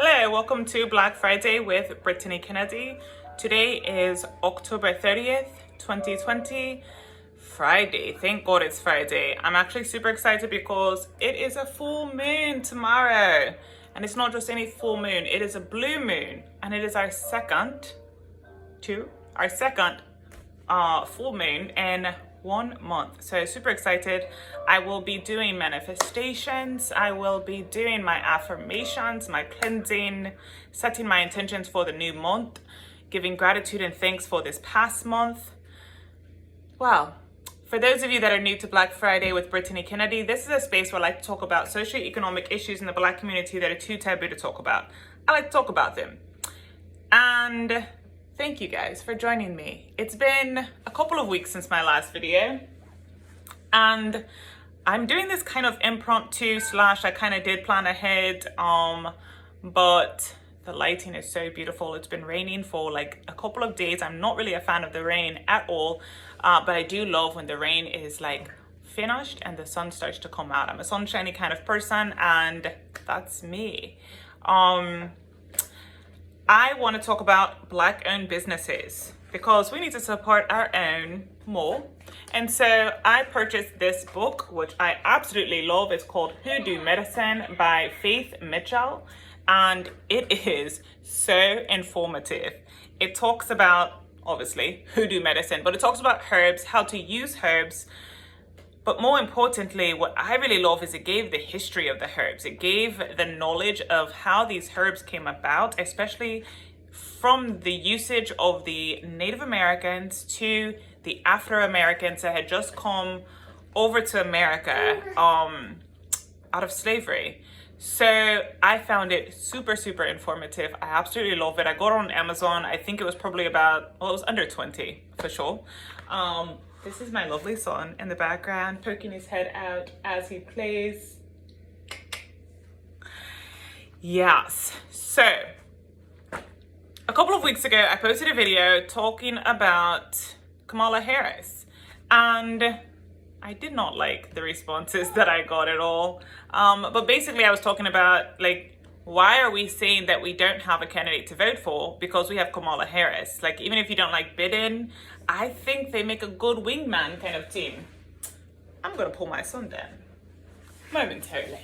Hello, welcome to Black Friday with Brittany Kennedy. Today is October 30th, 2020, Friday. Thank God it's Friday. I'm actually super excited because it is a full moon tomorrow. And it's not just any full moon, it is a blue moon. And it is our second full moon in 1 month. So super excited. I will be doing manifestations. I will be doing my affirmations, my cleansing, setting my intentions for the new month, giving gratitude and thanks for this past month. Well, for those of you that are new to Black Friday with Brittany Kennedy, this is a space where I like to talk about socioeconomic issues in the Black community that are too taboo to talk about. I like to talk about them. And thank you guys for joining me. It's been a couple of weeks since my last video, and I'm doing this kind of impromptu / I kind of did plan ahead, but the lighting is so beautiful. It's been raining for like a couple of days. I'm not really a fan of the rain at all, but I do love when the rain is like finished and the sun starts to come out. I'm a sunshiny kind of person, and that's me. I want to talk about Black-owned businesses because we need to support our own more. And so I purchased this book, which I absolutely love. It's called Hoodoo Medicine by Faith Mitchell, and it is so informative. It talks about, obviously, hoodoo medicine, but it talks about herbs, how to use herbs. But more importantly, what I really love is it gave the history of the herbs. It gave the knowledge of how these herbs came about, especially from the usage of the Native Americans to the Afro-Americans that had just come over to America out of slavery. So I found it super, super informative. I absolutely love it. I got it on Amazon. I think it was probably about, well, it was under 20 for sure. This is my lovely son in the background, poking his head out as he plays. Yes, so a couple of weeks ago, I posted a video talking about Kamala Harris, and I did not like the responses that I got at all. But basically I was talking about, like, why are we saying that we don't have a candidate to vote for because we have Kamala Harris? Like, even if you don't like Biden, I think they make a good wingman kind of team. I'm gonna pull my son down momentarily.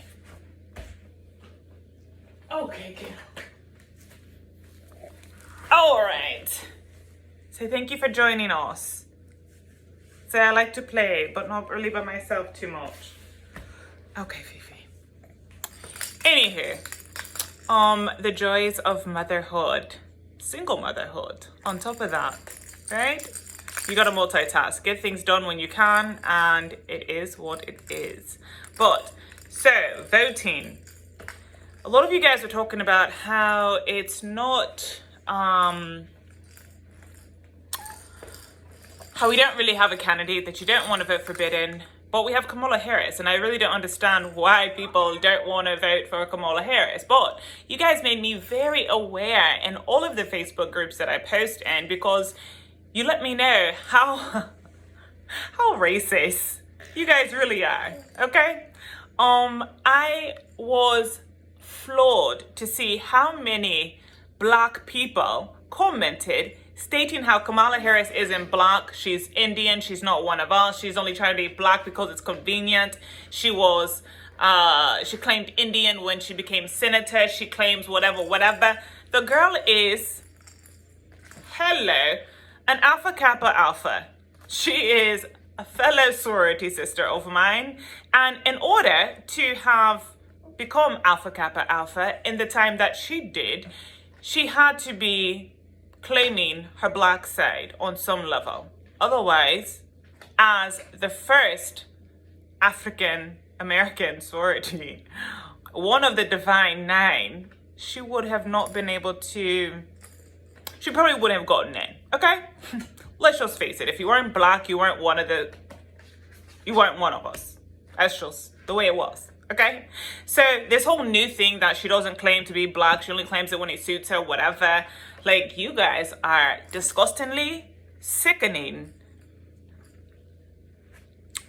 Okay, good. All right. So thank you for joining us. So I like to play, but not really by myself too much. Okay, Fifi. Anywho. The joys of motherhood, single motherhood on top of that, right? You gotta multitask, get things done when you can, and it is what it is. But, so, voting. A lot of you guys are talking about how it's not, how we don't really have a candidate, that you don't want to vote for Biden. But we have Kamala Harris, and I really don't understand why people don't want to vote for Kamala Harris. But you guys made me very aware in all of the Facebook groups that I post in, because you let me know how racist you guys really are, okay? I was floored to see how many Black people commented stating how Kamala Harris isn't Black, she's Indian, she's not one of us, she's only trying to be Black because it's convenient. She claimed Indian when she became senator, she claims whatever. The girl is, an Alpha Kappa Alpha. She is a fellow sorority sister of mine, and in order to have become Alpha Kappa Alpha in the time that she did, she had to be claiming her Black side on some level. Otherwise, as the first African American sorority, one of the Divine Nine, she would have not been able to, she probably wouldn't have gotten in, okay? Let's just face it, if you weren't Black, you weren't one of us. That's just the way it was. Okay, so this whole new thing that she doesn't claim to be Black, she only claims it when it suits her, whatever. Like, you guys are disgustingly sickening.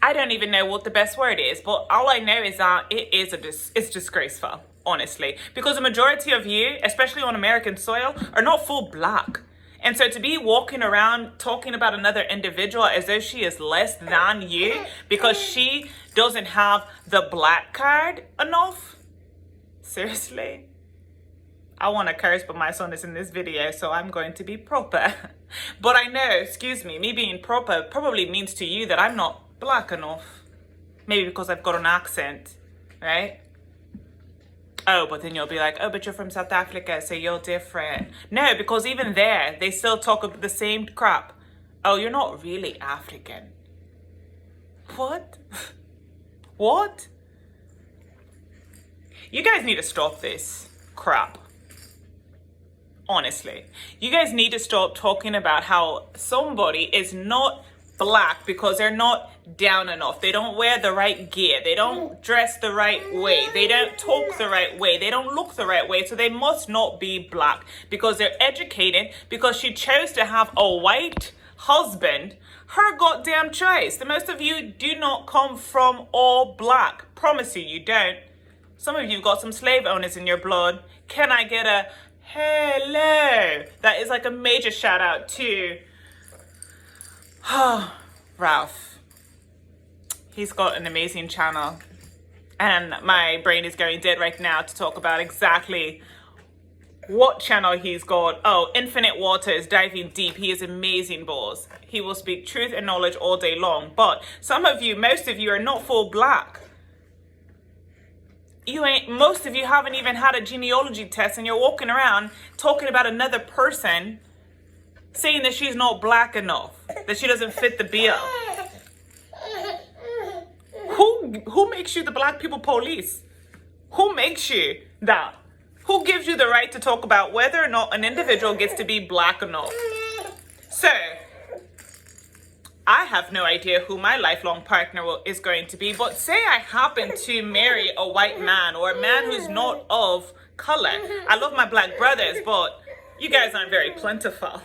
I don't even know what the best word is, but all I know is that it's disgraceful. honestly, because the majority of you, especially on American soil, are not full black. And so to be walking around talking about another individual as though she is less than you because she doesn't have the black card enough? Seriously? I want to curse, but my son is in this video, so I'm going to be proper. But I know, excuse me, me being proper probably means to you that I'm not black enough. Maybe because I've got an accent, right? Oh, but then you'll be like, oh, but you're from South Africa, so you're different. No, because even there, they still talk the same crap. Oh, you're not really African. What? What? You guys need to stop this crap. Honestly. You guys need to stop talking about how somebody is not black because they're not down enough. They don't wear the right gear. They don't dress the right way. They don't talk the right way. They don't look the right way. So they must not be black because they're educated, because she chose to have a white husband. Her goddamn choice. The most of you do not come from all black. Promise you, you don't. Some of you got some slave owners in your blood. Can I get a hello? That is like a major shout out to Ralph. He's got an amazing channel, and my brain is going dead right now to talk about exactly what channel he's got. Oh, Infinite Waters, diving deep. He is amazing, boss. He will speak truth and knowledge all day long. But some of you, most of you are not full black. Most of you haven't even had a genealogy test, and you're walking around talking about another person, saying that she's not black enough, that she doesn't fit the bill. Who makes you the black people police? Who makes you that? Who gives you the right to talk about whether or not an individual gets to be black enough? So, I have no idea who my lifelong partner is going to be, but say I happen to marry a white man or a man who's not of color. I love my black brothers, but you guys aren't very plentiful.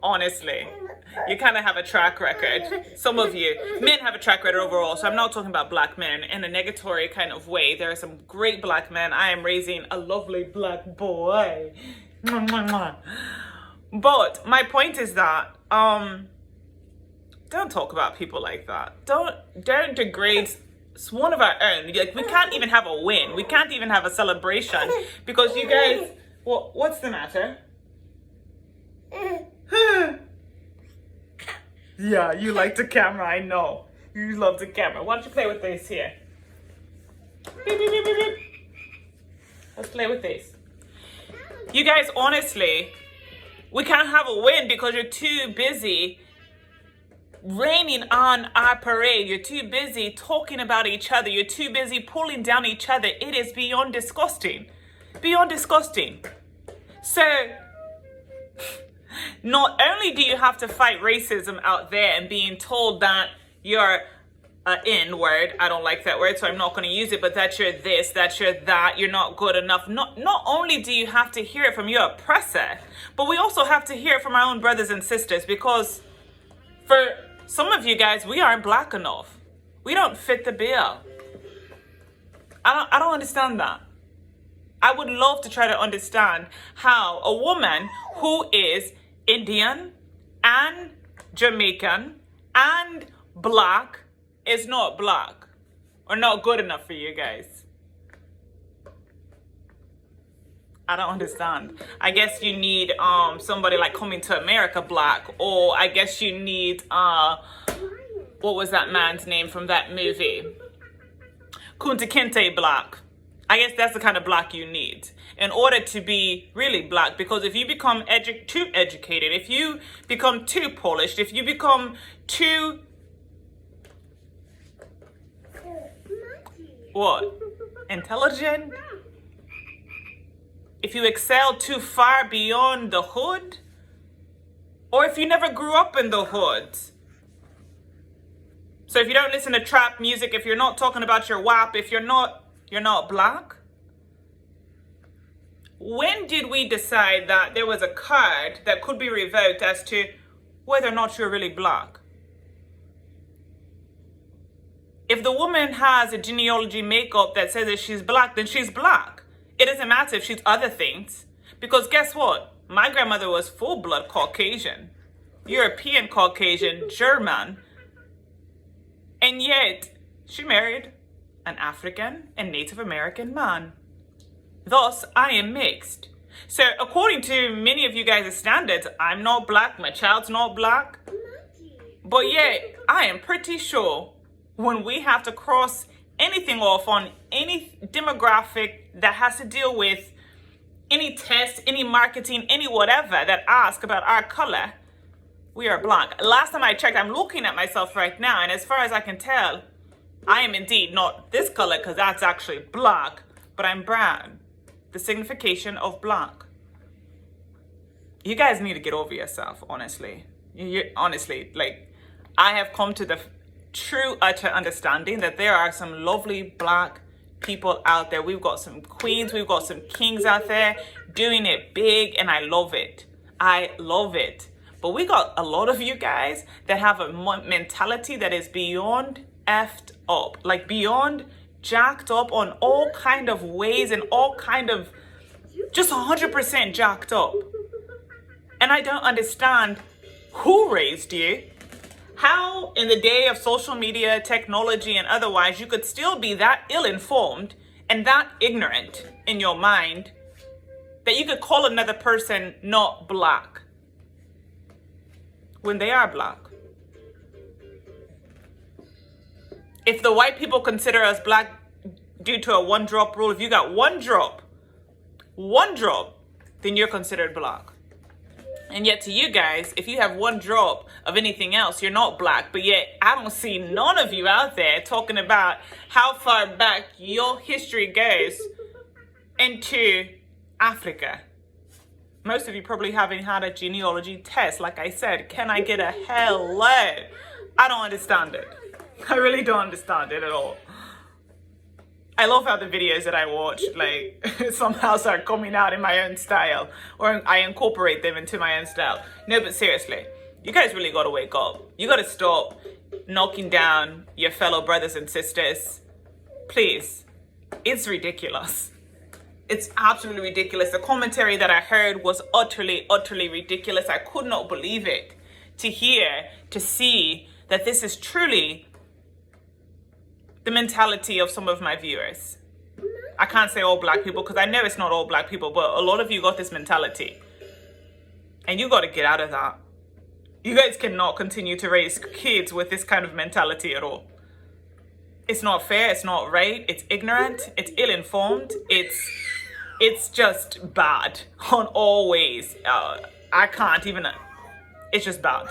Honestly, you kind of have a track record. Some of you men have a track record overall, so I'm not talking about black men in a negatory kind of way. There are some great black men. I am raising a lovely black boy. But my point is that don't talk about people like that. Don't degrade one of our own. Like, we can't even have a win. We can't even have a celebration because you guys, what's the matter? Yeah, you like the camera, I know. You love the camera. Why don't you play with this here? Beep, beep, beep, beep, beep. Let's play with this. You guys, honestly, we can't have a win because you're too busy raining on our parade. You're too busy talking about each other. You're too busy pulling down each other. It is beyond disgusting. Beyond disgusting. So, not only do you have to fight racism out there and being told that you're an N-word, I don't like that word, so I'm not going to use it, but that you're this, that you're that, you're not good enough. Not only do you have to hear it from your oppressor, but we also have to hear it from our own brothers and sisters, because for some of you guys, we aren't black enough. We don't fit the bill. I don't understand that. I would love to try to understand how a woman who is Indian and Jamaican and black is not black or not good enough for you guys. I don't understand. I guess you need somebody like Coming to America black, or I guess you need what was that man's name from that movie? Kunta Kinte black. I guess that's the kind of black you need in order to be really black, because if you become too educated, if you become too polished, if you become too intelligent, if you excel too far beyond the hood, or if you never grew up in the hood. So if you don't listen to trap music, if you're not talking about your WAP, if you're not black. When did we decide that there was a card that could be revoked as to whether or not you're really black? If the woman has a genealogy makeup that says that she's black, then she's black. It doesn't matter if she's other things. Because guess what? My grandmother was full-blood Caucasian, European Caucasian, German, and yet she married an African and Native American man. Thus, I am mixed. So according to many of you guys' standards, I'm not black, my child's not black. But yet, I am pretty sure when we have to cross anything off on any demographic that has to deal with any test, any marketing, any whatever that ask about our color, we are black. Last time I checked, I'm looking at myself right now, and as far as I can tell, I am indeed not this color because that's actually black, but I'm brown. The signification of black. You guys need to get over yourself, honestly. Honestly, like, I have come to the true, utter understanding that there are some lovely black people out there. We've got some queens, we've got some kings out there doing it big, and I love it. I love it. But we got a lot of you guys that have a mentality that is beyond effed up, like beyond jacked up on all kind of ways and all kind of just 100% jacked up. And I don't understand who raised you. How in the day of social media, technology, and otherwise, you could still be that ill-informed and that ignorant in your mind that you could call another person not black when they are black. If the white people consider us black due to a one-drop rule, if you got one drop, then you're considered black. And yet to you guys, if you have one drop of anything else, you're not black. But yet I don't see none of you out there talking about how far back your history goes into Africa. Most of you probably haven't had a genealogy test. Like I said, can I get a hello? I don't understand it. I really don't understand it at all. I love how the videos that I watch, like, somehow start coming out in my own style, or I incorporate them into my own style. No, but seriously, you guys really got to wake up. You got to stop knocking down your fellow brothers and sisters. Please. It's ridiculous. It's absolutely ridiculous. The commentary that I heard was utterly, utterly ridiculous. I could not believe it. To hear, to see that this is truly the mentality of some of my viewers. I can't say all black people because I know it's not all black people, but a lot of you got this mentality. And you got to get out of that. You guys cannot continue to raise kids with this kind of mentality at all. It's not fair, it's not right, it's ignorant, it's ill-informed, it's just bad on all ways. I can't even, it's just bad.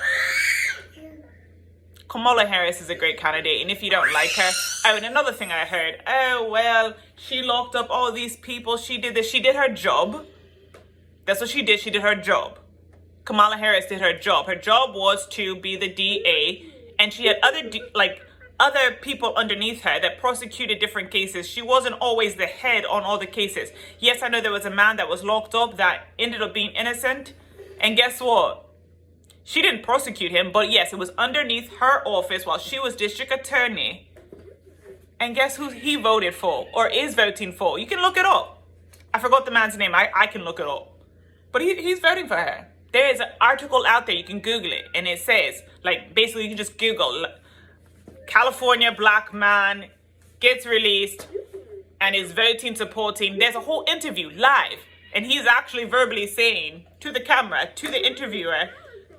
Kamala Harris is a great candidate, and if you don't like her, and another thing I heard, oh, well, she locked up all these people, she did this, she did her job. That's what she did her job. Kamala Harris did her job. Her job was to be the DA, and she had other people underneath her that prosecuted different cases. She wasn't always the head on all the cases. Yes, I know there was a man that was locked up that ended up being innocent, and guess what? She didn't prosecute him, but yes, it was underneath her office while she was district attorney. And guess who he voted for or is voting for? You can look it up. I forgot the man's name. I can look it up. But he's voting for her. There is an article out there. You can Google it. And it says, like, basically you can just Google California black man gets released and is voting, supporting. There's a whole interview live. And he's actually verbally saying to the camera, to the interviewer,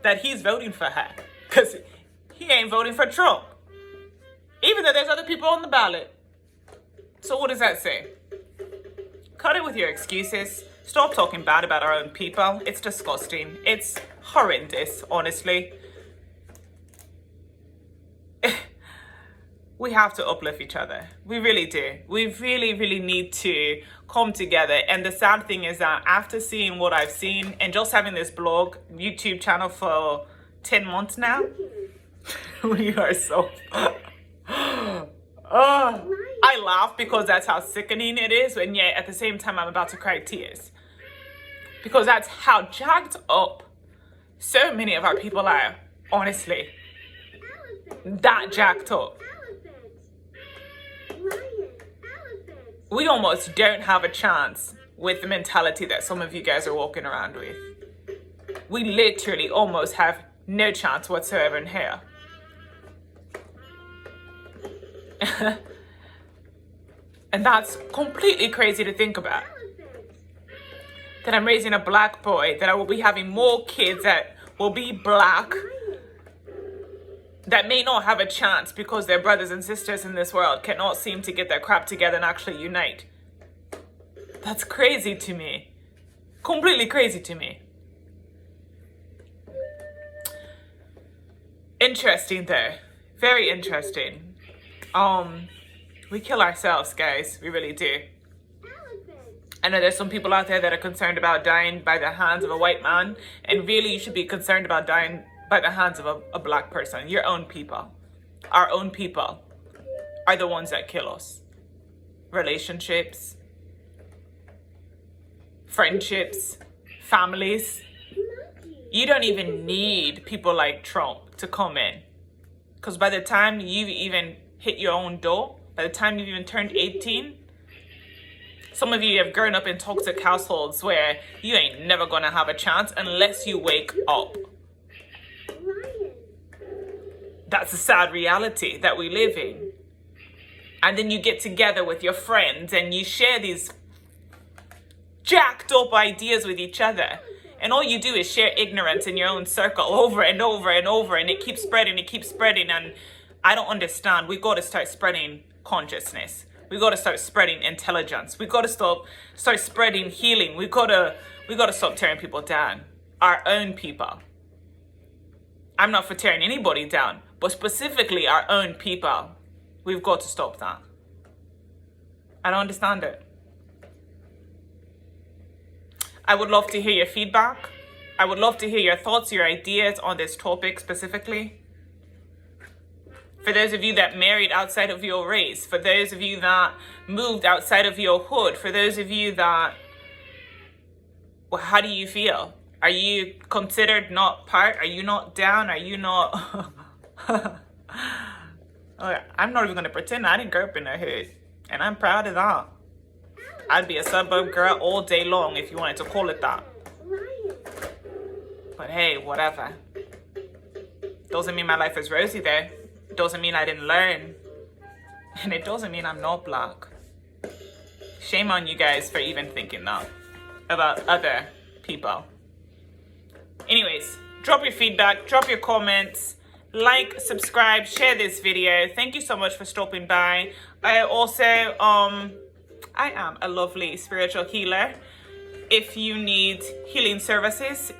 that he's voting for her because he ain't voting for Trump, even though there's other people on the ballot. So what does that say? Cut it with your excuses. Stop talking bad about our own people. It's disgusting. It's horrendous, honestly. We have to uplift each other. We really do. We really, really need to come together. And the sad thing is that after seeing what I've seen and just having this blog, YouTube channel for 10 months now, we are so... I laugh because that's how sickening it is. And yet at the same time, I'm about to cry tears. Because that's how jacked up so many of our people are, honestly. That jacked up. we almost don't have a chance with the mentality that some of you guys are walking around with. We literally almost have no chance whatsoever in here. And that's completely crazy to think about. That I'm raising a black boy, that I will be having more kids that will be black, that may not have a chance because their brothers and sisters in this world cannot seem to get their crap together and actually unite. That's crazy to me. Completely crazy to me. Interesting though. Very interesting. We kill ourselves, guys. We really do. I know there's some people out there that are concerned about dying by the hands of a white man, and really you should be concerned about dying by the hands of a black person. Your own people. Our own people are the ones that kill us. Relationships, friendships, families. You don't even need people like Trump to come in. Because by the time you've even hit your own door, by the time you've even turned 18, some of you have grown up in toxic households where you ain't never gonna have a chance unless you wake up. That's a sad reality that we live in. And then you get together with your friends and you share these jacked up ideas with each other. And all you do is share ignorance in your own circle over and over and over. And it keeps spreading, And I don't understand. We got to start spreading consciousness. We got to start spreading intelligence. We got to start spreading healing. We got to stop tearing people down. Our own people. I'm not for tearing anybody down, but specifically our own people. We've got to stop that. I don't understand it. I would love to hear your feedback. I would love to hear your thoughts, your ideas on this topic specifically. For those of you that married outside of your race, for those of you that moved outside of your hood, for those of you that, well, how do you feel? Are you considered not part? Are you not down? Are you not? I'm not even going to pretend I didn't grow up in a hood. And I'm proud of that. I'd be a suburb girl all day long if you wanted to call it that. But hey, whatever. Doesn't mean my life is rosy though. Doesn't mean I didn't learn. And it doesn't mean I'm not black. Shame on you guys for even thinking that about other people. Anyways, drop your feedback, drop your comments, like, subscribe, share this video. Thank you so much for stopping by. I am a lovely spiritual healer. If you need healing services,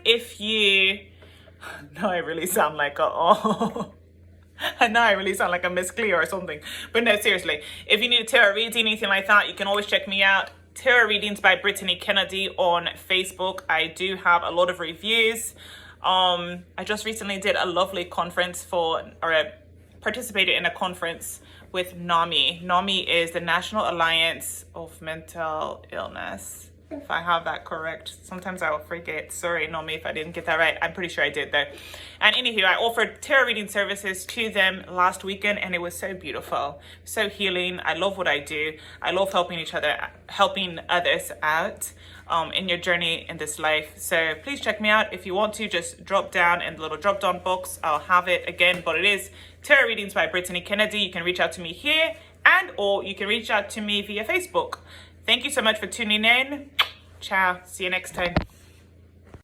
no, I really sound like I know I really sound like a Miss Cleo or something. But no, seriously, if you need a tarot reading, anything like that, you can always check me out. Tarot Readings by Brittany Kennedy on Facebook. I do have a lot of reviews. I just recently did a lovely conference participated in a conference with NAMI. NAMI is the National Alliance of Mental Illness, if I have that correct. Sometimes I will forget. Sorry, NAMI, if I didn't get that right. I'm pretty sure I did though. And anywho, I offered tarot reading services to them last weekend, and it was so beautiful, so healing. I love what I do. I love helping others out in your journey in this life. So please check me out. If you want to, just drop down in the little drop down box. I'll have it again, but it is Tarot Readings by Brittany Kennedy. You can reach out to me here, or you can reach out to me via Facebook. Thank you so much for tuning in. Ciao. See you next time.